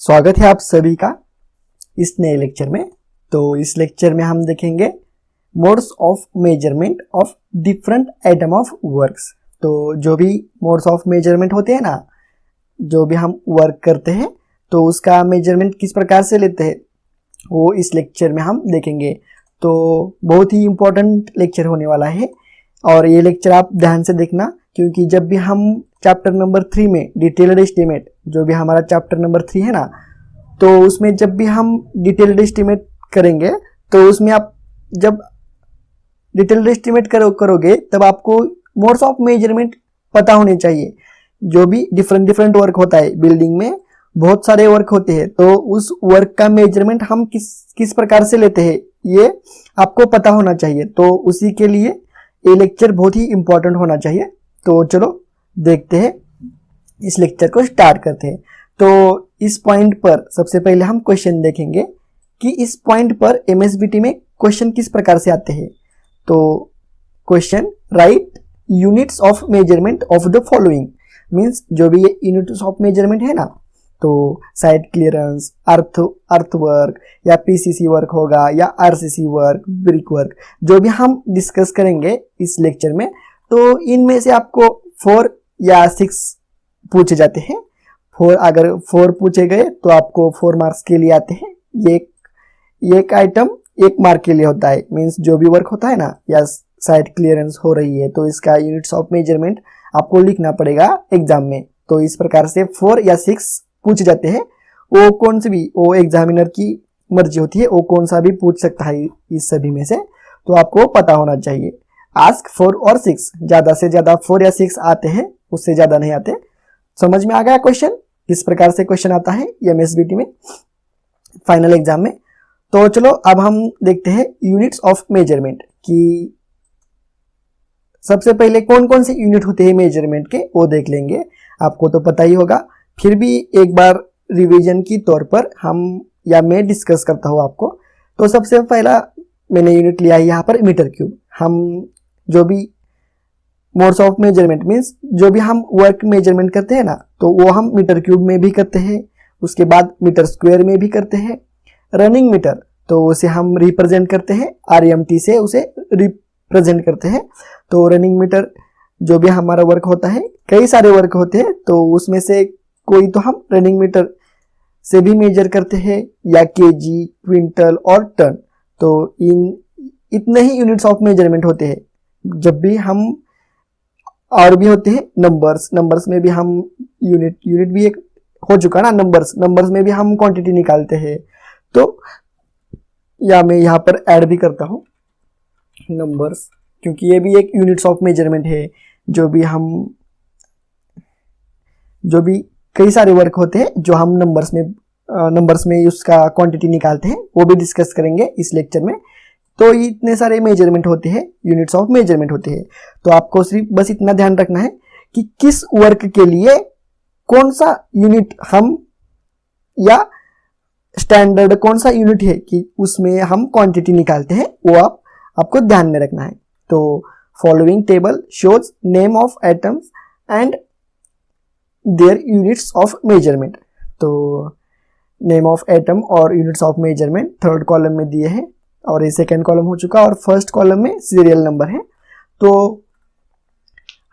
स्वागत है आप सभी का इस नए लेक्चर में। तो इस लेक्चर में हम देखेंगे modes of measurement of different item of works. तो जो भी मोड्स ऑफ मेजरमेंट होते हैं ना, जो भी हम वर्क करते हैं तो उसका मेजरमेंट किस प्रकार से लेते हैं वो इस लेक्चर में हम देखेंगे। तो बहुत ही इम्पोर्टेंट लेक्चर होने वाला है और ये लेक्चर आप ध्यान से देखना, क्योंकि जब भी हम चैप्टर नंबर 3 में डिटेल्ड एस्टीमेट, जो भी हमारा चैप्टर नंबर 3 है ना, तो उसमें जब भी हम डिटेल्ड एस्टीमेट करेंगे तो उसमें आप जब डिटेल्ड एस्टीमेट करोगे तब आपको मोड्स ऑफ मेजरमेंट पता होने चाहिए। जो भी डिफरेंट वर्क होता है, बिल्डिंग में बहुत सारे वर्क होते हैं, तो उस वर्क का मेजरमेंट हम किस प्रकार से लेते हैं ये आपको पता होना चाहिए। तो उसी के लिए ये लेक्चर बहुत ही इंपॉर्टेंट होना चाहिए। तो चलो देखते हैं, इस लेक्चर को स्टार्ट करते हैं। तो इस पॉइंट पर सबसे पहले हम क्वेश्चन देखेंगे कि इस पॉइंट पर एमएसबीटी में क्वेश्चन किस प्रकार से आते हैं। तो question, right units of measurement of the following, means जो भी ये यूनिट्स ऑफ मेजरमेंट है ना, तो साइट क्लियरेंस, अर्थ वर्क या पीसीसी वर्क होगा या आरसीसी वर्क, ब्रिक वर्क, जो भी हम डिस्कस करेंगे इस लेक्चर में, तो इनमें से आपको 4 या 6 पूछे जाते हैं। 4 अगर 4 पूछे गए तो आपको 4 मार्क्स के लिए आते हैं। ये एक आइटम 1 मार्क के लिए होता है, मीन्स जो भी वर्क होता है ना, या साइट क्लियरेंस हो रही है तो इसका यूनिट्स ऑफ मेजरमेंट आपको लिखना पड़ेगा एग्जाम में। तो इस प्रकार से 4 या 6 पूछे जाते हैं। वो कौन से भी, वो एग्जामिनर की मर्जी होती है, वो कौन सा भी पूछ सकता है इस सभी में से, तो आपको पता होना चाहिए। आस्क 4 और 6, ज्यादा से ज्यादा 4 या 6 आते हैं, उससे ज्यादा नहीं आते। समझ में आ गया क्वेश्चन, किस प्रकार से क्वेश्चन आता है एमएसबीटी में फाइनल एग्जाम में। तो चलो अब हम देखते हैं यूनिट्स ऑफ मेजरमेंट कि सबसे पहले कौन कौन से यूनिट होते हैं मेजरमेंट के, वो देख लेंगे। आपको तो पता ही होगा, फिर भी एक बार रिवीजन की तौर पर हम या मैं डिस्कस करता हूँ आपको। तो सबसे पहला मैंने यूनिट लिया है यहाँ पर मीटर क्यूब। हम जो भी मोड्स ऑफ मेजरमेंट, मीन्स जो भी हम वर्क मेजरमेंट करते हैं ना, तो वो हम मीटर क्यूब में भी करते हैं, उसके बाद मीटर स्क्वायर में भी करते हैं। रनिंग मीटर, तो उसे हम रिप्रेजेंट करते हैं आरएमटी से, उसे रिप्रेजेंट करते हैं। तो रनिंग मीटर जो भी हमारा वर्क होता है, कई सारे वर्क होते हैं, तो उसमें से कोई तो हम रनिंग मीटर से भी मेजर करते हैं, या केजी, क्विंटल और टन। तो इतने ही यूनिट्स ऑफ मेजरमेंट होते हैं। जब भी हम और भी होते हैं नंबर्स में भी हम यूनिट भी एक हो चुका ना, नंबर्स में भी हम क्वांटिटी निकालते हैं। तो या मैं यहाँ पर ऐड भी करता हूँ नंबर्स, क्योंकि ये भी एक यूनिट्स ऑफ मेजरमेंट है। जो भी कई सारे वर्क होते हैं जो हम नंबर्स में उसका क्वांटिटी निकालते हैं, वो भी डिस्कस करेंगे इस लेक्चर में। तो इतने सारे मेजरमेंट होते हैं, यूनिट्स ऑफ मेजरमेंट होते हैं। तो आपको सिर्फ बस इतना ध्यान रखना है कि किस वर्क के लिए कौन सा यूनिट हम, या स्टैंडर्ड कौन सा यूनिट है कि उसमें हम क्वांटिटी निकालते हैं, वो आपको ध्यान में रखना है। तो following table shows name of items and their units of measurement. तो नेम ऑफ आइटम और units of measurement 3rd column में दिए हैं, और ये 2nd कॉलम हो चुका, और 1st कॉलम में सीरियल नंबर है। तो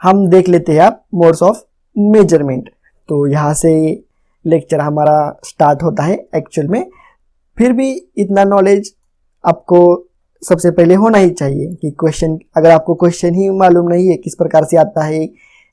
हम देख लेते हैं आप मोड्स ऑफ मेजरमेंट। तो यहाँ से लेक्चर हमारा स्टार्ट होता है एक्चुअल में। फिर भी इतना नॉलेज आपको सबसे पहले होना ही चाहिए कि क्वेश्चन, अगर आपको क्वेश्चन ही मालूम नहीं है किस प्रकार से आता है,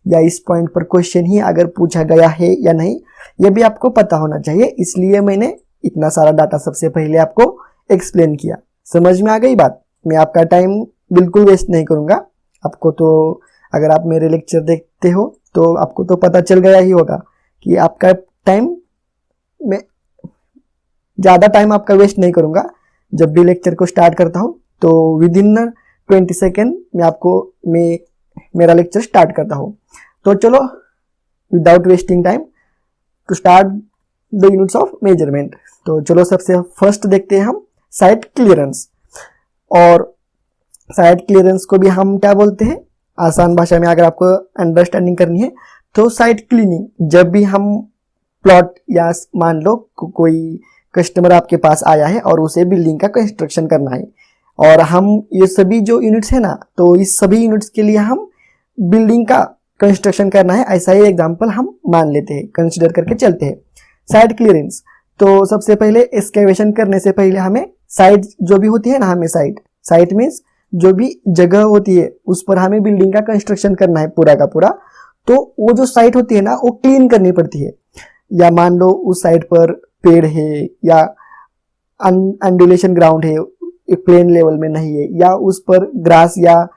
या इस पॉइंट पर क्वेश्चन ही अगर पूछा गया है या नहीं, ये भी आपको पता होना चाहिए। इसलिए मैंने इतना सारा डाटा सबसे पहले आपको एक्सप्लेन किया। समझ में आ गई बात? मैं आपका टाइम बिल्कुल वेस्ट नहीं करूंगा। आपको तो, अगर आप मेरे लेक्चर देखते हो तो आपको तो पता चल गया ही होगा कि आपका टाइम, मैं ज़्यादा टाइम आपका वेस्ट नहीं करूंगा। जब भी लेक्चर को स्टार्ट करता हूं तो विदिन 20 सेकेंड मैं मेरा लेक्चर स्टार्ट करता हूं। तो चलो, without wasting time, to start the units of measurement. तो चलो सबसे फर्स्ट देखते हैं हम साइट क्लियरेंस। और साइट क्लियरेंस को भी हम क्या बोलते हैं, आसान भाषा में अगर आपको अंडरस्टैंडिंग करनी है तो साइट क्लीनिंग। जब भी हम प्लॉट या मान लो कोई कस्टमर आपके पास आया है और उसे बिल्डिंग का कंस्ट्रक्शन करना है, और हम ये सभी जो यूनिट्स है ना, तो इस सभी यूनिट्स के लिए हम बिल्डिंग का कंस्ट्रक्शन करना है, ऐसा ही एग्जांपल हम मान लेते हैं, कंसिडर करके चलते हैं। साइट क्लियरेंस, तो सबसे पहले एक्सकेवेशन करने से पहले हमें साइट जो भी होती है ना, हमें साइट मीन्स जो भी जगह होती है उस पर हमें बिल्डिंग का कंस्ट्रक्शन करना है पूरा का पूरा, तो वो जो साइट होती है ना वो क्लीन करनी पड़ती है। या मान लो उस साइट पर पेड़ है या अनड्यूलेशन ग्राउंड है, प्लेन लेवल में नहीं है, या उस पर ग्रास या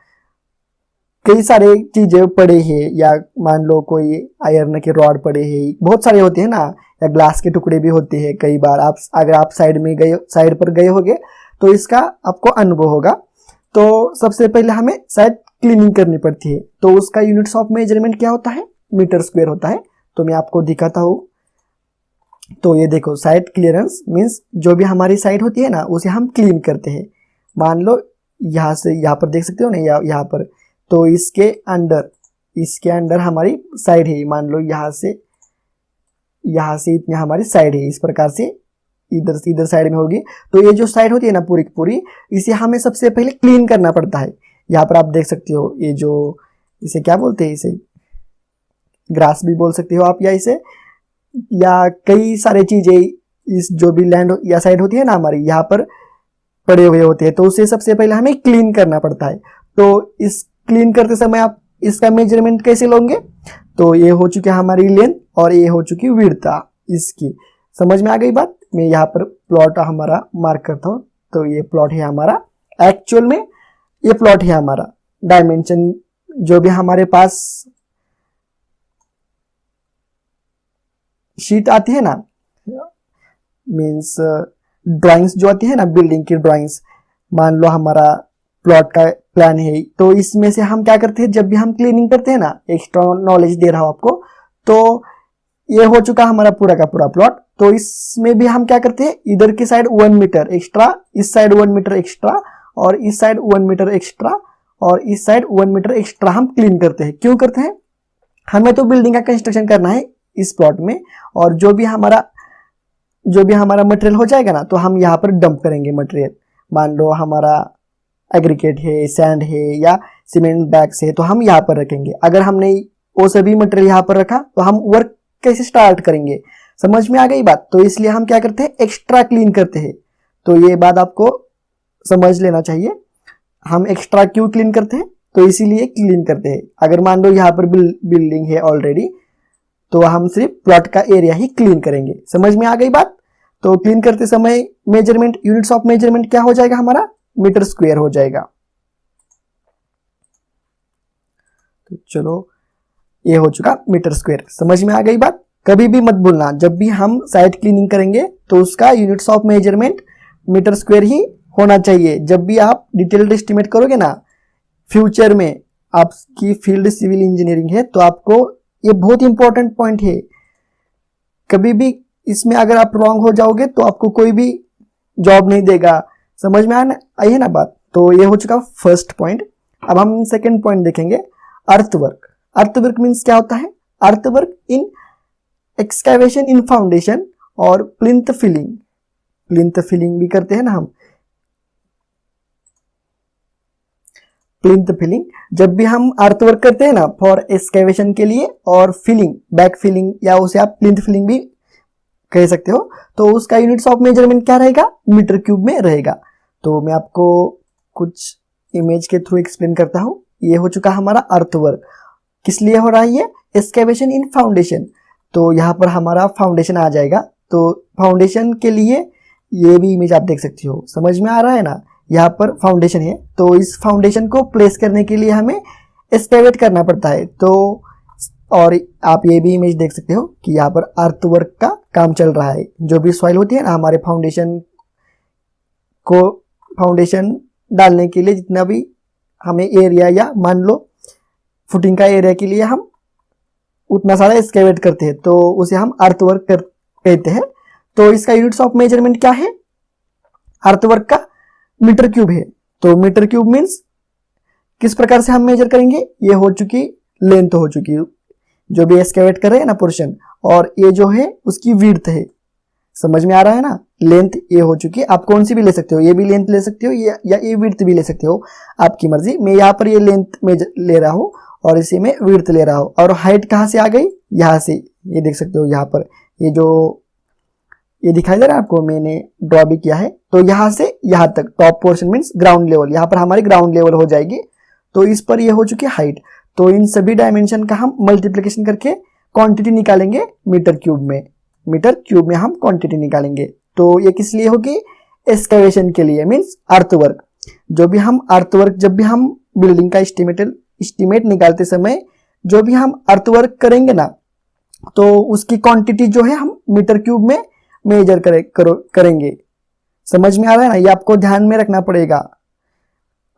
कई सारे चीजें पड़े हैं, या मान लो कोई आयरन के रॉड पड़े हैं, बहुत सारे होते हैं ना, या ग्लास के टुकड़े भी होते हैं कई बार। अगर आप साइड पर गए होगे तो इसका आपको अनुभव होगा। तो सबसे पहले हमें साइट क्लीनिंग करनी पड़ती है, तो उसका यूनिट्स ऑफ मेजरमेंट क्या होता है, मीटर स्क्वायर होता है। तो मैं आपको दिखाता हूँ। तो ये देखो, साइट क्लियरेंस मीन्स जो भी हमारी साइट होती है ना उसे हम क्लीन करते हैं। मान लो यहाँ से यहाँ पर देख सकते हो ना, यहाँ पर, तो इसके अंडर हमारी साइड है। मान लो यहाँ से इतनी हमारी साइड है, इस प्रकार से इधर साइड में होगी। तो ये जो साइड होती है ना पूरी की पूरी, इसे हमें सबसे पहले क्लीन करना पड़ता है। यहाँ पर आप देख सकते हो, ये जो इसे क्या बोलते हैं, इसे ग्रास भी बोल सकते हो आप, या कई सारे चीजें इस जो भी लैंड या साइड होती है ना हमारी, यहाँ पर पड़े हुए होते हैं, तो उसे सबसे पहले हमें क्लीन करना पड़ता है। तो इस क्लीन करते समय आप इसका मेजरमेंट कैसे लोगे, तो ये हो चुकी है हमारी लेंथ और ये हो चुकी विड्थ इसकी। समझ में आ गई बात। मैं यहाँ पर प्लॉट हमारा मार्क करता हूँ। तो ये प्लॉट है हमारा, एक्चुअल में ये प्लॉट है हमारा। डायमेंशन जो भी हमारे पास शीट आती है ना, मीन्स ड्राइंग्स जो आती है ना, बिल्डिंग की ड्राइंग्स, मान लो हमारा प्लॉट का प्लान है, तो इसमें से हम क्या करते हैं, जब भी हम क्लीनिंग करते हैं ना, एक्स्ट्रा नॉलेज दे रहा हूं आपको, तो ये हो चुका हमारा पूरा का पूरा प्लॉट। तो इसमें भी हम क्या करते हैं, इधर की साइड 1 मीटर एक्स्ट्रा, इस साइड 1 मीटर एक्स्ट्रा, और इस साइड 1 मीटर एक्स्ट्रा, और इस साइड 1 मीटर एक्स्ट्रा हम क्लीन करते हैं। क्यों करते हैं, हमें तो बिल्डिंग का कंस्ट्रक्शन करना है इस प्लॉट में, और जो भी हमारा मटेरियल हो जाएगा ना, तो हम यहाँ पर डंप करेंगे मटेरियल। मान लो हमारा एग्रीगेट है, सैंड है, या सीमेंट बैग्स है, तो हम यहाँ पर रखेंगे। अगर हमने वो सभी मटेरियल यहाँ पर रखा तो हम वर्क कैसे स्टार्ट करेंगे। समझ में आ गई बात। तो इसलिए हम क्या करते हैं, एक्स्ट्रा क्लीन करते हैं। तो ये बात आपको समझ लेना चाहिए, हम एक्स्ट्रा क्यों क्लीन करते हैं, तो इसीलिए क्लीन करते हैं। अगर मान लो यहाँ पर बिल्डिंग है ऑलरेडी, तो हम सिर्फ प्लॉट का एरिया ही क्लीन करेंगे। समझ में आ गई बात। तो क्लीन करते समय मेजरमेंट, यूनिट्स ऑफ मेजरमेंट क्या हो जाएगा हमारा, मीटर स्क्वायर हो जाएगा। तो चलो, ये हो चुका मीटर स्क्वायर। समझ में आ गई बात। कभी भी मत भूलना, जब भी हम साइट क्लीनिंग करेंगे तो उसका units of measurement metre square ही होना चाहिए। जब भी आप डिटेल्ड एस्टिमेट करोगे ना फ्यूचर में, आपकी फील्ड सिविल इंजीनियरिंग है, तो आपको ये बहुत इंपॉर्टेंट पॉइंट है। कभी भी इसमें अगर आप रॉन्ग हो जाओगे तो आपको कोई भी जॉब नहीं देगा। समझ में आई है ना बात। तो ये हो चुका फर्स्ट पॉइंट। अब हम सेकंड पॉइंट देखेंगे, अर्थवर्क। अर्थवर्क मीन्स क्या होता है, अर्थवर्क इन एक्सकैवेशन इन फाउंडेशन और प्लिंथ फिलिंग। प्लिंथ फिलिंग भी करते हैं ना हम, प्लिंथ फिलिंग। जब भी हम अर्थवर्क करते हैं ना फॉर एक्सकैवेशन के लिए, और फिलिंग, बैक फिलिंग, या उसे आप प्लिंथ फिलिंग भी कह सकते हो, तो उसका यूनिट्स ऑफ मेजरमेंट क्या रहेगा, मीटर क्यूब में रहेगा। तो मैं आपको कुछ इमेज के थ्रू एक्सप्लेन करता हूं। ये हो चुका हमारा अर्थवर्क। किस लिए हो रहा है ये, एक्सकैवेशन इन फाउंडेशन। तो यहाँ पर हमारा फाउंडेशन आ जाएगा। तो फाउंडेशन के लिए ये भी इमेज आप देख सकते हो। समझ में आ रहा है ना, यहाँ पर फाउंडेशन है, तो इस फाउंडेशन को प्लेस करने के लिए हमें एक्सकैवेट करना पड़ता है। तो और आप ये भी इमेज देख सकते हो कि यहाँ पर अर्थवर्क का काम चल रहा है। जो भी सॉइल होती है ना हमारे फाउंडेशन डालने के लिए, जितना भी हमें एरिया, या मान लो फुटिंग का एरिया के लिए हम उतना सारा एक्सकैवेट करते हैं, तो उसे हम अर्थवर्क कहते हैं। तो इसका यूनिट्स ऑफ मेजरमेंट क्या है, अर्थवर्क का मीटर क्यूब है। तो मीटर क्यूब मीन्स किस प्रकार से हम मेजर करेंगे, ये हो चुकी लेंथ हो चुकी जो भी एक्सकैवेट कर रहे हैं ना पोर्शन, और ये जो है उसकी विड्थ है। समझ में आ रहा है ना। लेंथ ये हो चुकी है, आप कौन सी भी ले सकते हो, ये भी लेंथ ले सकते हो या ये विड्थ भी ले सकते हो, आपकी मर्जी। मैं यहाँ पर ये लेंथ में ले रहा हूँ और इसी में विड्थ ले रहा हूँ। और हाइट कहाँ से आ गई, यहाँ से, ये देख सकते हो यहाँ पर ये जो ये दिखाई दे रहा है आपको, मैंने ड्रॉ भी किया है। तो यहाँ से यहाँ तक top portion means ground level, यहाँ पर हमारी ग्राउंड लेवल हो जाएगी। तो इस पर ये हो चुकी है हाइट। तो इन सभी डायमेंशन का हम मल्टीप्लिकेशन करके क्वांटिटी निकालेंगे मीटर क्यूब में। मीटर क्यूब में हम क्वांटिटी निकालेंगे। तो ये किस लिए होगी, एक्सकैवेशन के लिए मीन्स अर्थवर्क। जो भी हम अर्थवर्क, जब भी हम बिल्डिंग का एस्टिमेट निकालते समय जो भी हम अर्थवर्क करेंगे ना, तो उसकी क्वांटिटी जो है हम मीटर क्यूब में मेजर करेंगे। समझ में आ रहा है ना। ये आपको ध्यान में रखना पड़ेगा,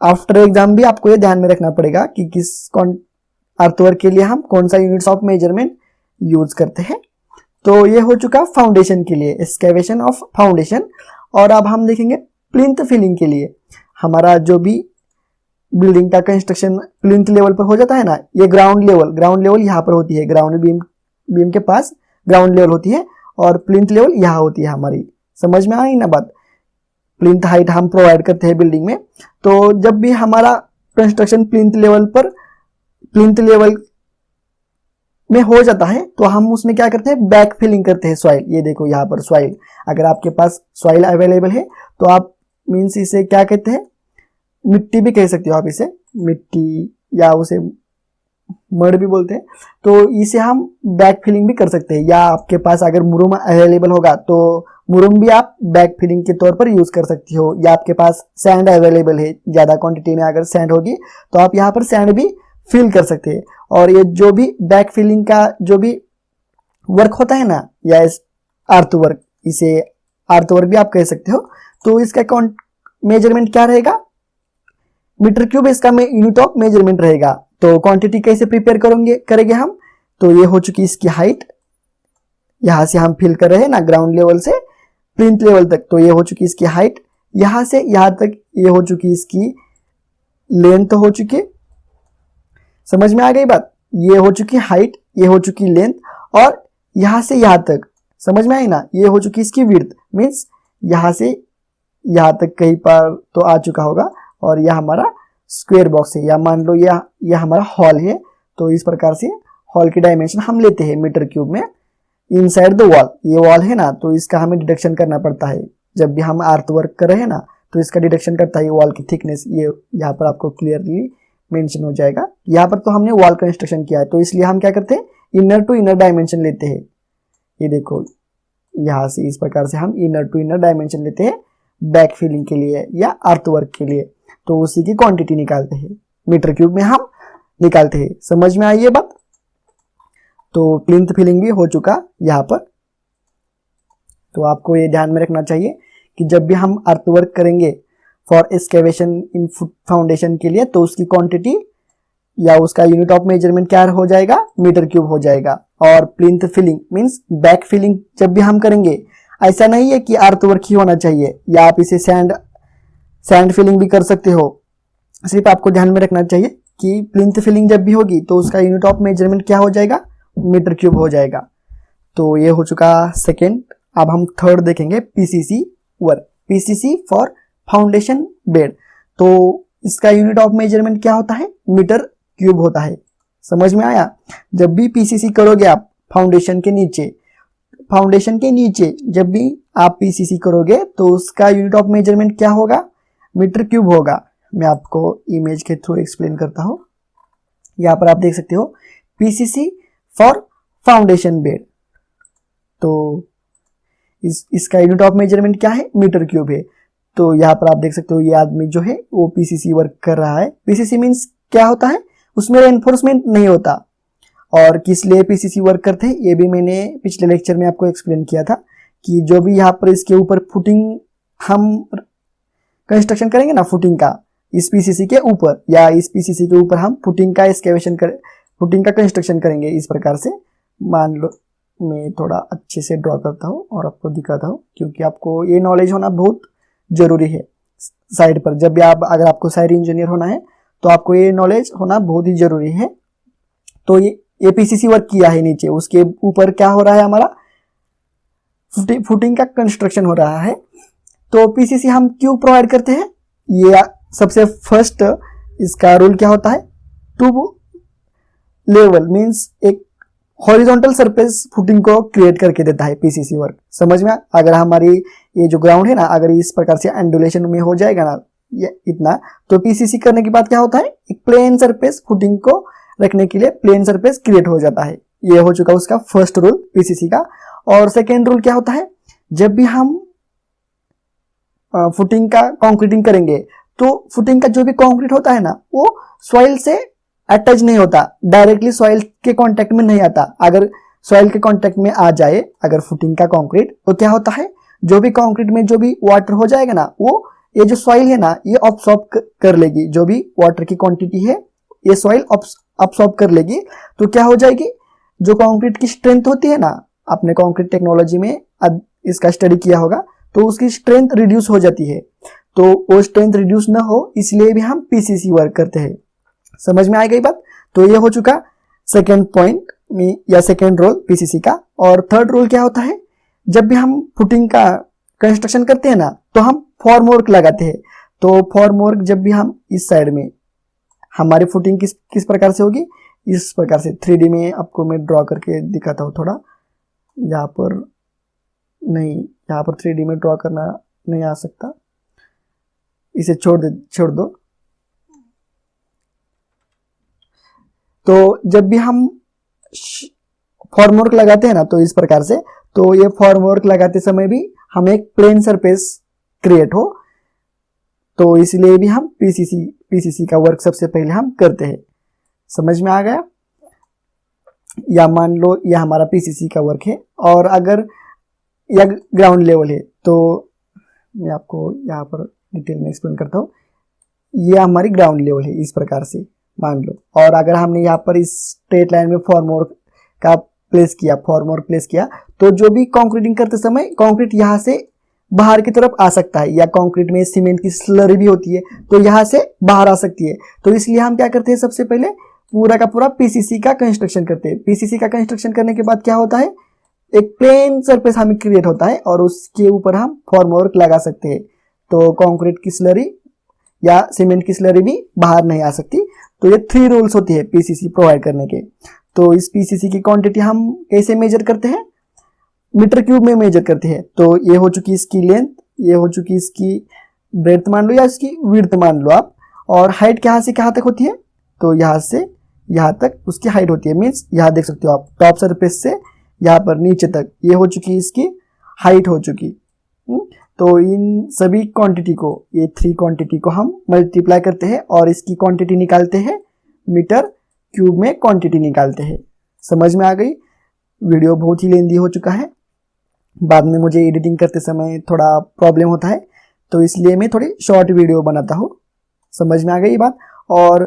आफ्टर एग्जाम भी आपको ये ध्यान में रखना पड़ेगा कि किस अर्थवर्क के लिए हम कौन सा यूनिट्स ऑफ मेजरमेंट यूज करते हैं। तो ये हो चुका फाउंडेशन के लिए, एक्सकैवेशन ऑफ फाउंडेशन। और अब हम देखेंगे प्लिंथ फिलिंग के लिए। हमारा जो भी बिल्डिंग का कंस्ट्रक्शन प्लिंथ लेवल पर हो जाता है ना, ये ग्राउंड लेवल यहाँ पर होती है, ग्राउंड बीम के पास ग्राउंड लेवल होती है और प्लिंथ लेवल यहाँ होती है हमारी। समझ में आई ना बात। प्लिंथ हाइट हम प्रोवाइड करते हैं बिल्डिंग में। तो जब भी हमारा कंस्ट्रक्शन प्लिंथ लेवल में हो जाता है तो हम उसमें क्या करते हैं, बैक फिलिंग करते हैं सॉइल। ये देखो यहाँ पर सॉइल, अगर आपके पास सॉइल अवेलेबल है तो आप मीन्स इसे क्या कहते हैं, मिट्टी भी कह सकते हो आप इसे, मिट्टी या उसे मड भी बोलते हैं। तो इसे हम बैक फिलिंग भी कर सकते हैं। या आपके पास अगर मुरुम अवेलेबल होगा तो मुरुम भी आप बैक फिलिंग के तौर पर यूज कर सकती हो। या आपके पास सैंड अवेलेबल है, ज्यादा क्वांटिटी में अगर सैंड होगी तो आप यहाँ पर सैंड भी फिल कर सकते हैं। और ये जो भी बैक फिलिंग का जो भी वर्क होता है ना, या अर्थ वर्क, इसे अर्थ वर्क भी आप कह सकते हो। तो इसका मेजरमेंट क्या रहेगा, मीटर क्यूब इसका यूनिट ऑफ मेजरमेंट रहेगा। तो क्वांटिटी कैसे प्रिपेयर करेंगे हम, तो ये हो चुकी इसकी हाइट, यहां से हम फिल कर रहे हैं ना ग्राउंड लेवल से प्लिंथ लेवल तक। तो ये हो चुकी इसकी हाइट, यहां से यहां तक ये हो चुकी इसकी लेंथ हो चुकी। समझ में आ गई बात। ये हो चुकी हाइट, ये हो चुकी लेंथ, और यहां से यहां तक, समझ में आई ना, ये हो चुकी इसकी विड्थ। मीन्स यहां से यहां तक कहीं पर तो आ चुका होगा। और यह हमारा स्क्वायर बॉक्स है, या मान लो यह हमारा हॉल है। तो इस प्रकार से हॉल की डायमेंशन हम लेते हैं मीटर क्यूब में। इनसाइड द वॉल, ये वॉल है ना, तो इसका हमें डिडक्शन करना पड़ता है। जब भी हम अर्थ वर्क कर रहे हैं ना, तो इसका डिडक्शन करता है वॉल की थिकनेस। ये यहाँ पर आपको क्लियरली मेंशन हो जाएगा। यहाँ पर तो हमने वॉल कंस्ट्रक्शन किया है, तो इसलिए हम क्या करते हैं, इनर टू इनर डायमेंशन लेते हैं। ये देखो यहाँ से इस प्रकार से हम इनर टू इनर डायमेंशन लेते हैं बैक फिलिंग के लिए या अर्थ वर्क के लिए। तो उसी की क्वांटिटी निकालते हैं, मीटर क्यूब में हम निकालते हैं। समझ में आई ये बात। तो प्लिंथ फिलिंग भी हो चुका यहाँ पर। तो आपको ये ध्यान में रखना चाहिए कि जब भी हम अर्थ वर्क करेंगे फॉर एक्सकेवेशन इन फाउंडेशन के लिए, तो उसकी क्वांटिटी या उसका यूनिट ऑफ मेजरमेंट क्या हो जाएगा, मीटर क्यूब हो जाएगा। और plinth filling means back filling जब भी हम करेंगे, ऐसा नहीं है कि अर्थ वर्क ही होना चाहिए, या आप इसे सैंड फिलिंग भी कर सकते हो। सिर्फ आपको ध्यान में रखना चाहिए कि प्लिंथ फिलिंग जब भी होगी तो उसका यूनिट ऑफ मेजरमेंट क्या हो जाएगा, मीटर क्यूब हो जाएगा। तो ये हो चुका सेकेंड। अब हम थर्ड देखेंगे, PCC work, PCC for foundation bed. तो इसका यूनिट ऑफ मेजरमेंट क्या होता है, मीटर क्यूब होता है। समझ में आया। जब भी पीसीसी करोगे आप फाउंडेशन के नीचे जब भी आप पीसीसी करोगे तो उसका यूनिट ऑफ मेजरमेंट क्या होगा, मीटर क्यूब होगा। मैं आपको इमेज के थ्रू एक्सप्लेन करता हूं। यहां पर आप देख सकते हो पीसीसी फॉर फाउंडेशन बेड। तो इसका यूनिट ऑफ मेजरमेंट क्या है, मीटर क्यूब है। तो यहाँ पर आप देख सकते हो ये आदमी जो है वो पीसीसी वर्क कर रहा है। पीसीसी मीन्स क्या होता है, उसमें रेनफोर्समेंट नहीं होता। और किस लिए पीसीसी वर्क करते हैं ये भी मैंने पिछले लेक्चर में आपको एक्सप्लेन किया था कि जो भी यहाँ पर इसके ऊपर फुटिंग हम कंस्ट्रक्शन करेंगे ना, फुटिंग का इस पीसीसी के ऊपर या इस पीसीसी के ऊपर हम फुटिंग का फुटिंग का कंस्ट्रक्शन करेंगे। इस प्रकार से मान लो, मैं थोड़ा अच्छे से ड्रॉ करता हूँ और आपको दिखाता हूँ, क्योंकि आपको ये नॉलेज होना बहुत जरूरी है साइड पर। जब भी अगर आपको साइड इंजीनियर होना है तो आपको ये नॉलेज होना बहुत ही जरूरी है। तो ये ये पीसीसी वर्क किया है नीचे, उसके ऊपर क्या हो रहा है, हमारा फुटिंग का कंस्ट्रक्शन हो रहा है। तो पीसीसी हम क्यों प्रोवाइड करते हैं, ये सबसे फर्स्ट इसका रूल क्या होता है, टू लेवल मींस एक हॉरिजॉन्टल सरफेस फुटिंग को क्रिएट करके देता है पीसीसी वर्क। समझ में, अगर हमारी ये जो ग्राउंड है ना, अगर इस प्रकार से एंडुलेशन में हो जाएगा ना ये इतना, तो पीसीसी करने के बाद क्या होता है, एक प्लेन सरफेस फुटिंग को रखने के लिए प्लेन सरफेस क्रिएट हो जाता है। ये हो चुका उसका फर्स्ट रूल पीसीसी का। और सेकेंड रूल क्या होता है, जब भी हम फुटिंग का कंक्रीटिंग करेंगे तो फुटिंग का जो भी कंक्रीट होता है ना, वो सॉइल से अटैच नहीं होता, डायरेक्टली सॉइल के कांटेक्ट में नहीं आता। अगर सॉइल के कांटेक्ट में आ जाए अगर फुटिंग का कंक्रीट, तो क्या होता है, जो भी कंक्रीट में जो भी वाटर हो जाएगा ना, वो ये जो सॉइल है ना, ये ऑब्सॉर्ब कर लेगी, जो भी वाटर की क्वांटिटी है ये सॉइल ऑब्सॉर्ब कर लेगी। तो क्या हो जाएगी, जो कंक्रीट की स्ट्रेंथ होती है ना, आपने कंक्रीट टेक्नोलॉजी में इसका स्टडी किया होगा, तो उसकी स्ट्रेंथ रिड्यूस हो जाती है। तो वो स्ट्रेंथ रिड्यूस ना हो इसलिए भी हम पीसीसी वर्क करते हैं। समझ में आ गई बात। तो ये हो चुका सेकेंड पॉइंट में या सेकेंड रोल पीसीसी का। और थर्ड रोल क्या होता है, जब भी हम फुटिंग का कंस्ट्रक्शन करते हैं ना, तो हम फॉर्मवर्क लगाते हैं। तो फॉर्मवर्क जब भी हम इस साइड में, हमारी फुटिंग किस प्रकार से होगी, इस प्रकार से 3D में आपको मैं ड्रॉ करके दिखाता हूँ थोड़ा। यहाँ पर नहीं, यहाँ पर 3D में ड्रॉ करना नहीं आ सकता, इसे छोड़ दो। तो जब भी हम फॉर्मवर्क लगाते हैं ना, तो इस प्रकार से, तो ये फॉर्मवर्क लगाते समय भी हमें एक प्लेन सरफेस क्रिएट हो, तो इसलिए भी हम पीसीसी का वर्क सबसे पहले हम करते हैं। समझ में आ गया। या मान लो यह हमारा पीसीसी का वर्क है, और अगर यह ग्राउंड लेवल है, तो मैं आपको यहाँ पर डिटेल में एक्सप्लेन करता हूँ। यह हमारी ग्राउंड लेवल है इस प्रकार से मान लो, और अगर हमने यहाँ पर इस स्ट्रेट लाइन में फॉर्मवर्क प्लेस किया, तो जो भी कंक्रीटिंग करते समय कंक्रीट यहाँ से बाहर की तरफ आ सकता है, या कंक्रीट में सीमेंट की स्लरी भी होती है, तो यहाँ से बाहर आ सकती है। तो इसलिए हम क्या करते हैं, सबसे पहले पूरा का पूरा पीसीसी का कंस्ट्रक्शन करते हैं। पीसीसी का कंस्ट्रक्शन करने के बाद क्या होता है, एक प्लेन सरफेस हमें क्रिएट होता है, और उसके ऊपर हम फॉर्मवर्क लगा सकते हैं। तो कंक्रीट की स्लरी या सीमेंट की स्लरी भी बाहर नहीं आ सकती। तो ये 3 रूल्स होती है पीसीसी प्रोवाइड करने के। तो इस पीसीसी की क्वांटिटी हम कैसे मेजर करते हैं, मीटर क्यूब में मेजर करते हैं। तो ये हो चुकी इसकी लेंथ, ये हो चुकी इसकी ब्रेड्थ मान लो, या इसकी विड्थ मान लो आप। और हाइट कहाँ से कहाँ तक होती है, तो यहाँ से यहाँ तक उसकी हाइट होती है। मीन्स यहाँ देख सकते हो आप, टॉप सरफेस से यहाँ पर नीचे तक ये हो चुकी इसकी हाइट हो चुकी। तो इन सभी क्वांटिटी को, ये 3 क्वांटिटी को हम मल्टीप्लाई करते हैं और इसकी क्वांटिटी निकालते हैं, मीटर क्यूब में क्वांटिटी निकालते हैं। समझ में आ गई। वीडियो बहुत ही लेंदी हो चुका है, बाद में मुझे एडिटिंग करते समय थोड़ा प्रॉब्लम होता है, तो इसलिए मैं थोड़ी शॉर्ट वीडियो बनाता हूँ। समझ में आ गई बात। और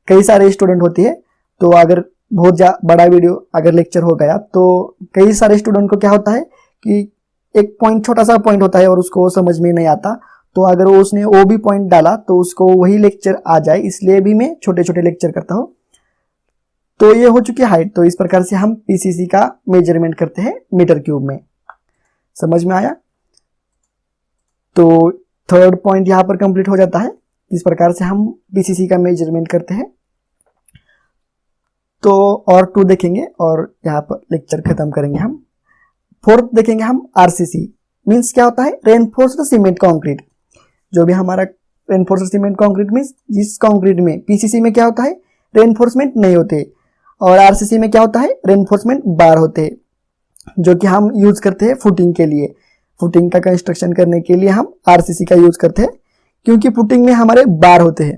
कई सारे स्टूडेंट होते हैं, तो अगर बहुत बड़ा वीडियो अगर लेक्चर हो गया, तो कई सारे स्टूडेंट को क्या होता है कि एक पॉइंट, छोटा सा पॉइंट होता है और उसको समझ में नहीं आता, तो अगर उसने वो भी पॉइंट डाला तो उसको वही लेक्चर आ जाए, इसलिए भी मैं छोटे छोटे लेक्चर करता हूँ। तो ये हो चुकी हाइट। तो इस प्रकार से हम पीसीसी का मेजरमेंट करते हैं मीटर क्यूब में। समझ में आया। तो थर्ड पॉइंट यहाँ पर कंप्लीट हो जाता है। इस प्रकार से हम पीसीसी का मेजरमेंट करते हैं। तो और 2 देखेंगे और यहाँ पर लेक्चर खत्म करेंगे हम। फोर्थ देखेंगे हम आरसीसी, मीन्स क्या होता है, रेनफोर्स्ड सीमेंट कंक्रीट। जो भी हमारा रेनफोर्स्ड सीमेंट कंक्रीट मीन्स जिस कंक्रीट में, पीसीसी में क्या होता है, रेनफोर्समेंट नहीं होते, और आरसीसी में क्या होता है, रेनफोर्समेंट बार होते हैं, जो कि हम यूज करते हैं फुटिंग के लिए। फुटिंग का कंस्ट्रक्शन करने के लिए हम आरसीसी का यूज करते हैं, क्योंकि फुटिंग में हमारे बार होते हैं,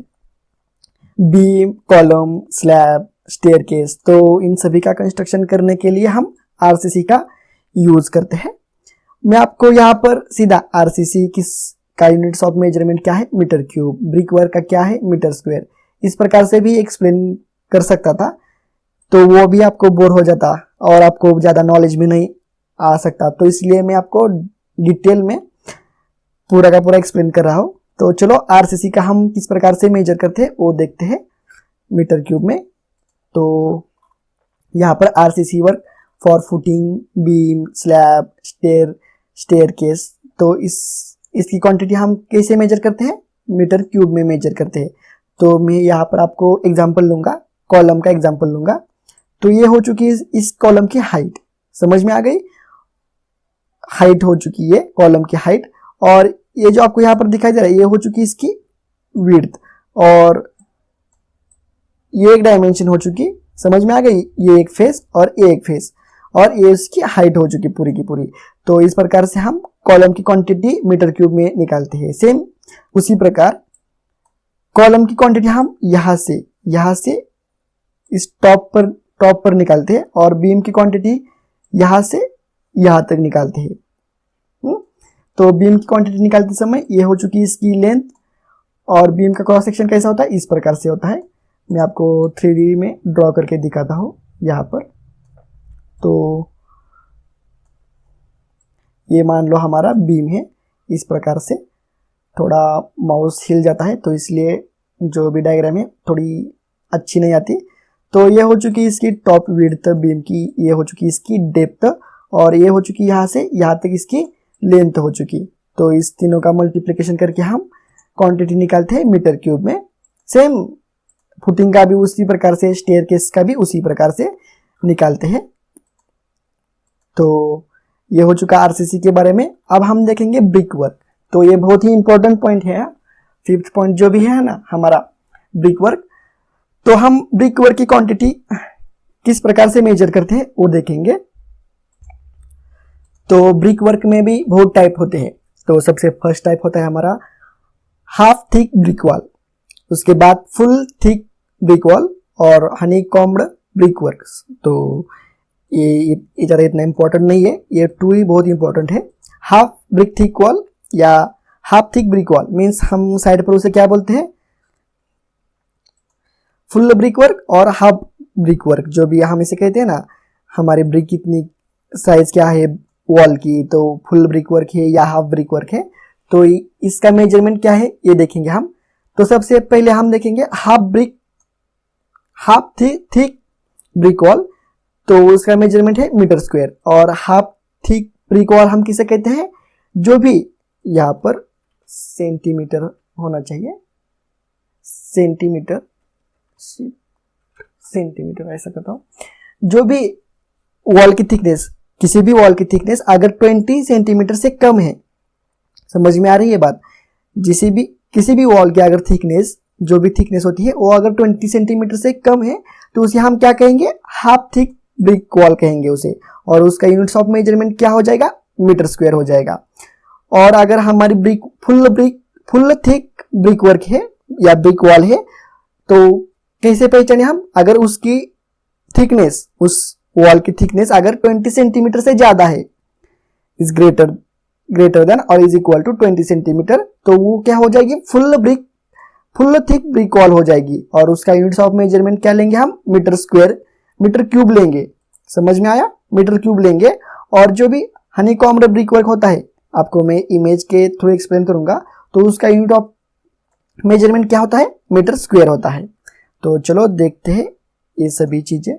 बीम, कॉलम, स्लैब, स्टेयरकेस। तो इन सभी का कंस्ट्रक्शन करने के लिए हम आरसीसी का यूज करते हैं। मैं आपको यहाँ पर सीधा आरसीसी किस का यूनिट्स ऑफ मेजरमेंट क्या है, मीटर क्यूब, ब्रिक वर्क का क्या है, मीटर स्क्वायर, इस प्रकार से भी एक्सप्लेन कर सकता था, तो वो भी आपको बोर हो जाता और आपको ज्यादा नॉलेज भी नहीं आ सकता। तो इसलिए मैं आपको डिटेल में पूरा का पूरा एक्सप्लेन कर रहा हूँ। तो चलो आरसीसी का हम किस प्रकार से मेजर करते हैं वो देखते हैं मीटर क्यूब में। तो यहाँ पर RCC work for footing, beam, slab, staircase. तो इसकी क्वांटिटी हम कैसे मेजर करते हैं? मीटर क्यूब में मेजर करते हैं। तो मैं यहाँ पर आपको एग्जांपल लूंगा, कॉलम का एग्जांपल लूंगा। तो ये हो चुकी है इस कॉलम की हाइट, समझ में आ गई? हाइट हो चुकी है कॉलम की हाइट, और ये जो आपको यहाँ पर दिखाई दे रहा है ये हो चुकी इसकी विड्थ, और ये एक डायमेंशन हो चुकी, समझ में आ गई? ये एक फेस और ये एक फेस, और ये इसकी हाइट हो चुकी पूरी की पूरी। तो इस प्रकार से हम कॉलम की क्वांटिटी मीटर क्यूब में निकालते हैं। सेम उसी प्रकार कॉलम की क्वांटिटी हम यहाँ से इस टॉप पर निकालते हैं, और बीम की क्वांटिटी यहाँ से यहाँ तक निकालते हैं। तो बीम की क्वांटिटी निकालते समय ये हो चुकी इसकी लेंथ, और बीम का क्रॉस सेक्शन कैसा होता है? इस प्रकार से होता है। मैं आपको 3D में ड्रॉ करके दिखाता हूँ यहाँ पर। तो ये मान लो हमारा बीम है, इस प्रकार से। थोड़ा माउस हिल जाता है तो इसलिए जो भी डायग्राम है थोड़ी अच्छी नहीं आती। तो ये हो चुकी इसकी टॉप विड्थ बीम की, ये हो चुकी इसकी डेप्थ, और ये हो चुकी यहाँ से यहाँ तक इसकी लेंथ हो चुकी। तो इस तीनों का मल्टीप्लिकेशन करके हम क्वांटिटी निकालते हैं मीटर क्यूब में। सेम फुटिंग का भी उसी प्रकार से, स्टेयरकेस का भी उसी प्रकार से निकालते हैं। तो ये हो चुका आरसीसी के बारे में। अब हम देखेंगे ब्रिक वर्क। तो ये बहुत ही इंपॉर्टेंट पॉइंट है, 5th पॉइंट जो भी है ना हमारा ब्रिक वर्क। तो हम ब्रिक वर्क की क्वांटिटी किस प्रकार से मेजर करते हैं वो देखेंगे। तो ब्रिक वर्क में भी बहुत टाइप होते हैं। तो सबसे फर्स्ट टाइप होता है हमारा हाफ थिक ब्रिक वॉल, उसके बाद फुल थिक ब्रिक वॉल, और हनी कॉम्ड ब्रिक वर्क। तो ये ज़्यादा इतना इंपॉर्टेंट नहीं है, ये 2 ही बहुत इंपॉर्टेंट है। हाफ ब्रिक थिक वॉल या half thick brick wall means हम साइड पर उसे क्या बोलते हैं? फुल ब्रिक वर्क और हाफ ब्रिक वर्क, जो भी हम इसे कहते हैं ना। हमारी ब्रिक कितनी साइज क्या है वॉल की, तो फुल ब्रिक वर्क है या हाफ ब्रिक वर्क है। तो इसका मेजरमेंट क्या है ये देखेंगे हम। तो सबसे पहले हम देखेंगे हाफ थिक ब्रिक वॉल। तो उसका मेजरमेंट है मीटर स्क्वायर, और हाफ थिक ब्रिक वॉल हम किसे कहते हैं? जो भी यहाँ पर सेंटीमीटर होना चाहिए, सेंटीमीटर ऐसा करता हूँ। जो भी वॉल की थिकनेस, किसी भी वॉल की थिकनेस अगर 20 सेंटीमीटर से कम है, समझ में आ रही है बात? किसी भी वॉल की अगर थिकनेस, जो भी थिकनेस होती है वो अगर 20 सेंटीमीटर से कम है तो उसे हम क्या कहेंगे? हाफ थिक ब्रिक वॉल कहेंगे उसे, और उसका यूनिट्स ऑफ मेजरमेंट क्या हो जाएगा? मीटर स्क्वायर हो जाएगा। और अगर हमारी फुल थिक ब्रिक वर्क है या ब्रिक वॉल है तो कैसे पहचाने हम? अगर उसकी थिकनेस, उस वॉल की थिकनेस अगर 20 सेंटीमीटर से ज्यादा है, इज ग्रेटर देन और इज इक्वल टू 20 सेंटीमीटर, तो वो क्या हो जाएगी? फुल थिक ब्रिक वॉल हो जाएगी। और उसका यूनिट्स ऑफ मेजरमेंट क्या लेंगे हम? मीटर क्यूब लेंगे। समझ में आया? मीटर क्यूब लेंगे। और जो भी हनीकॉम्ब ब्रिक वर्क होता है, आपको मैं इमेज के थ्रू एक्सप्लेन करूंगा, तो उसका यूनिट ऑफ मेजरमेंट क्या होता है? मीटर स्क्वायर होता है। तो चलो देखते हैं ये सभी चीजें।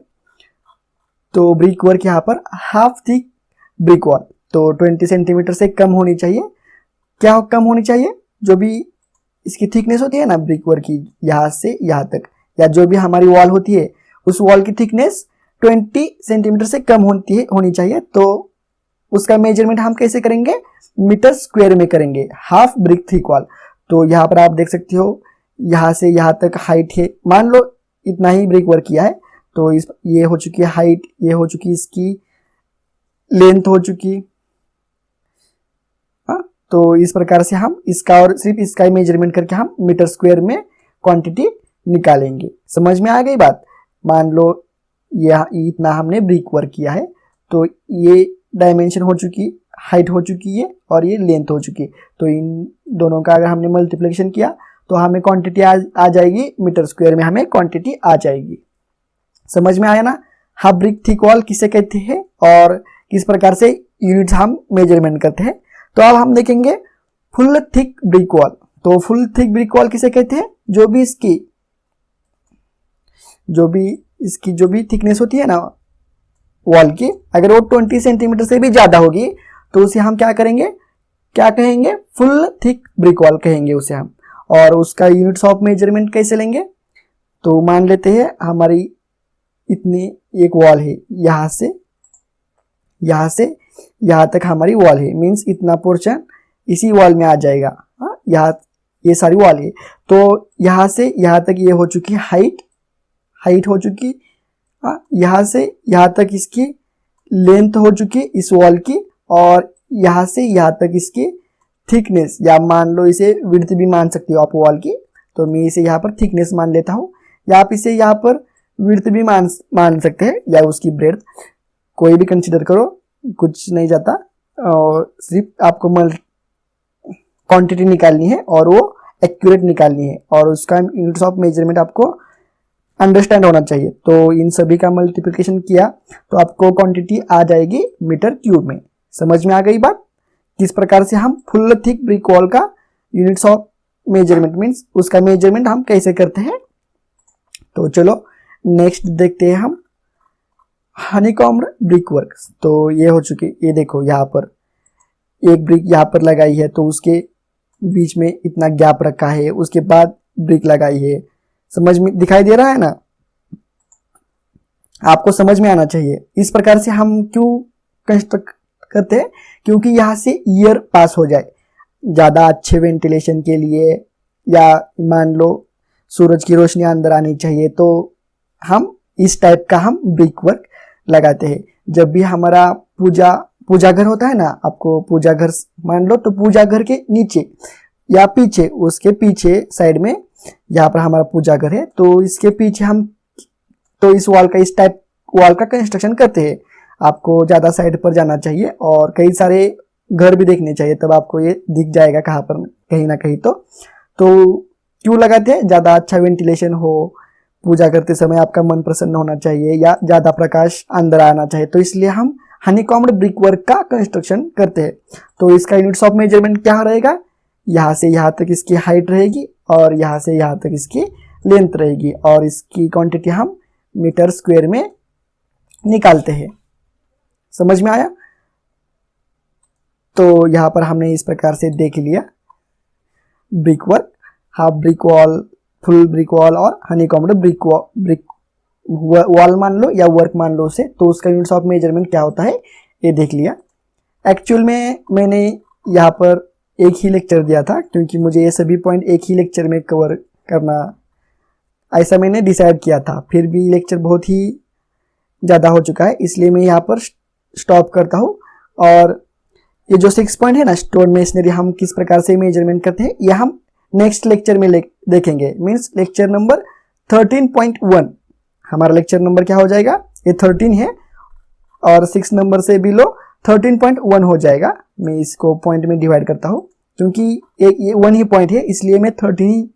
तो ब्रिक वर्क यहाँ पर हाफ थिक ब्रिक वॉल, तो 20 सेंटीमीटर से कम होनी चाहिए। क्या कम होनी चाहिए? जो भी इसकी थिकनेस होती है ना ब्रिक वर्क की, यहाँ से यहाँ तक, या जो भी हमारी वॉल होती है उस वॉल की थिकनेस 20 सेंटीमीटर से कम होनी चाहिए। तो उसका मेजरमेंट हम कैसे करेंगे? मीटर स्क्वायर में करेंगे, हाफ ब्रिक थिक वॉल। तो यहाँ पर आप देख सकते हो यहाँ से यहाँ तक हाइट है, मान लो इतना ही ब्रिक वर्क किया है। तो ये हो चुकी है हाइट, ये हो चुकी इसकी लेंथ हो चुकी। हाँ, तो इस प्रकार से हम इसका और सिर्फ इसका ही मेजरमेंट करके हम मीटर स्क्वायर में क्वांटिटी निकालेंगे। समझ में आ गई बात? मान लो यह इतना हमने ब्रिक वर्क किया है, तो ये डायमेंशन हो चुकी, हाइट हो चुकी है, और ये लेंथ हो चुकी। तो इन दोनों का अगर हमने मल्टीप्लिकेशन किया तो हमें क्वांटिटी आ जाएगी, मीटर स्क्वायर में हमें क्वांटिटी आ जाएगी। समझ में आया ना? हाफ ब्रिक थिक वॉल किसे कहते हैं और किस प्रकार से यूनिट्स हम मेजरमेंट करते हैं। तो अब हम देखेंगे फुल थिक ब्रिक वॉल। तो फुल थिक ब्रिक वॉल किसे कहते हैं? जो भी इसकी थिकनेस होती है ना वॉल की, अगर वो 20 सेंटीमीटर से भी ज़्यादा होगी तो उसे हम क्या करेंगे, क्या कहेंगे, फुल थिक ब्रिक वॉल कहेंगे उसे हम। और उसका यूनिट्स ऑफ मेजरमेंट कैसे लेंगे, तो मान लेते हैं हमारी इतनी एक वॉल है, यहाँ से यहाँ तक हमारी वॉल है, मीन्स इतना पोर्शन इसी वॉल में आ जाएगा। हाँ, यहाँ ये सारी वॉल है, तो यहाँ से यहाँ तक ये हो चुकी हाइट हो चुकी। हाँ, यहाँ से यहाँ तक इसकी लेंथ हो चुकी इस वॉल की, और यहाँ से यहाँ तक इसकी थिकनेस, या मान लो इसे विड्थ भी मान सकती हो आप वॉल की, तो मैं इसे यहाँ पर थिकनेस मान लेता हूँ, या आप इसे यहाँ पर विड्थ भी मान सकते हैं, या उसकी ब्रेड्थ, कोई भी कंसीडर करो, कुछ नहीं जाता। और सिर्फ आपको क्वांटिटी निकालनी है और वो एक्यूरेट निकालनी है, और उसका यूनिट्स ऑफ मेजरमेंट आपको अंडरस्टैंड होना चाहिए। तो इन सभी का मल्टीप्लिकेशन किया तो आपको क्वांटिटी आ जाएगी मीटर क्यूब में। समझ में आ गई बात, किस प्रकार से हम फुल थिक ब्रिक वॉल का यूनिट्स ऑफ मेजरमेंट मीन्स उसका मेजरमेंट हम कैसे करते हैं। तो चलो नेक्स्ट देखते हैं हम हनीकॉम्ड ब्रिक वर्क। तो ये हो चुकी, ये देखो यहाँ पर एक ब्रिक यहाँ पर लगाई है, तो उसके बीच में इतना गैप रखा है, उसके बाद ब्रिक लगाई है। समझ में दिखाई दे रहा है ना, आपको समझ में आना चाहिए। इस प्रकार से हम क्यों कंस्ट्रक्ट करते हैं, क्योंकि यहाँ से एयर पास हो जाए ज़्यादा अच्छे वेंटिलेशन के लिए, या मान लो सूरज की रोशनी अंदर आनी चाहिए, तो हम इस टाइप का हम ब्रिक वर्क लगाते हैं। जब भी हमारा पूजा घर होता है ना, आपको पूजा घर मान लो, तो पूजा घर के नीचे या पीछे, उसके पीछे साइड में यहाँ पर हमारा पूजा घर है, तो इसके पीछे हम तो इस वॉल का, इस टाइप वॉल का कंस्ट्रक्शन करते हैं। आपको ज़्यादा साइड पर जाना चाहिए और कई सारे घर भी देखने चाहिए, तब आपको ये दिख जाएगा कहाँ पर, कहीं ना कहीं। तो क्यों लगाते हैं, ज़्यादा अच्छा वेंटिलेशन हो, पूजा करते समय आपका मन प्रसन्न होना चाहिए, या ज़्यादा प्रकाश अंदर आना चाहिए, तो इसलिए हम हनीकॉम्ड ब्रिक वर्क का कंस्ट्रक्शन करते हैं। तो इसका यूनिट्स ऑफ मेजरमेंट क्या रहेगा, यहाँ से यहाँ तक इसकी हाइट रहेगी, और यहाँ से यहाँ तक इसकी लेंथ रहेगी, और इसकी क्वांटिटी हम मीटर स्क्वायर में निकालते हैं। समझ में आया। तो यहाँ पर हमने इस प्रकार से देख लिया brick work, half brick wall, full brick wall और हनीकॉम्ड ब्रिक वॉल मान लो या वर्क मान लो उसे। तो उसका यूनिट्स ऑफ मेजरमेंट क्या होता है ये देख लिया। एक्चुअल में मैंने यहाँ पर एक ही लेक्चर दिया था, क्योंकि मुझे ये सभी पॉइंट एक ही लेक्चर में कवर करना, ऐसा मैंने डिसाइड किया था। फिर भी लेक्चर बहुत ही ज़्यादा हो चुका है, इसलिए मैं यहाँ पर स्टॉप करता हूँ। और ये जो 6 पॉइंट है ना, स्टोन मेसनरी हम किस प्रकार से मेजरमेंट करते हैं, ये हम नेक्स्ट लेक्चर में देखेंगे। मीन्स लेक्चर नंबर 13.1 हमारा लेक्चर नंबर क्या हो जाएगा, ये 13 है, और 6 नंबर से बिलो 13.1 हो जाएगा। मैं इसको पॉइंट में डिवाइड करता हूँ, क्योंकि ये 1 ही पॉइंट है, इसलिए मैं 13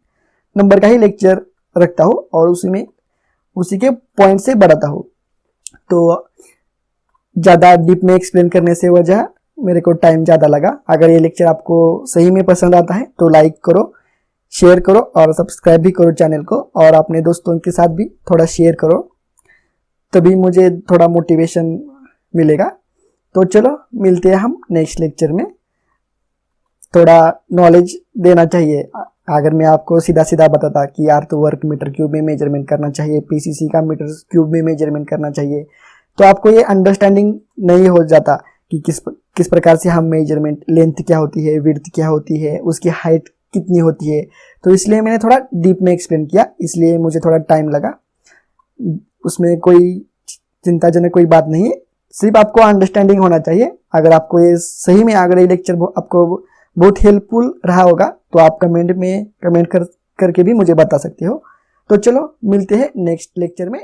नंबर का ही लेक्चर रखता हूँ और उसी के पॉइंट से बढ़ाता हूँ। तो ज़्यादा डीप में एक्सप्लेन करने से वजह मेरे को टाइम ज़्यादा लगा। अगर ये लेक्चर आपको सही में पसंद आता है तो लाइक करो, शेयर करो और सब्सक्राइब भी करो चैनल को, और अपने दोस्तों के साथ भी थोड़ा शेयर करो, तभी मुझे थोड़ा मोटिवेशन मिलेगा। तो चलो मिलते हैं हम नेक्स्ट लेक्चर में। थोड़ा नॉलेज देना चाहिए। अगर मैं आपको सीधा सीधा बताता कि यार तो वर्क मीटर क्यूब में मेजरमेंट करना चाहिए, पीसीसी का मीटर क्यूब में मेजरमेंट करना चाहिए, तो आपको ये अंडरस्टैंडिंग नहीं हो जाता कि किस प्रकार से हम मेजरमेंट, लेंथ क्या होती है, विड्थ क्या होती है, उसकी हाइट कितनी होती है। तो इसलिए मैंने थोड़ा डीप में एक्सप्लेन किया, इसलिए मुझे थोड़ा टाइम लगा। उसमें कोई चिंताजनक कोई बात नहीं है, सिर्फ आपको अंडरस्टैंडिंग होना चाहिए। अगर आपको ये सही में, अगर ये लेक्चर आपको बहुत हेल्पफुल रहा होगा तो आप कमेंट करके भी मुझे बता सकते हो। तो चलो मिलते हैं नेक्स्ट लेक्चर में।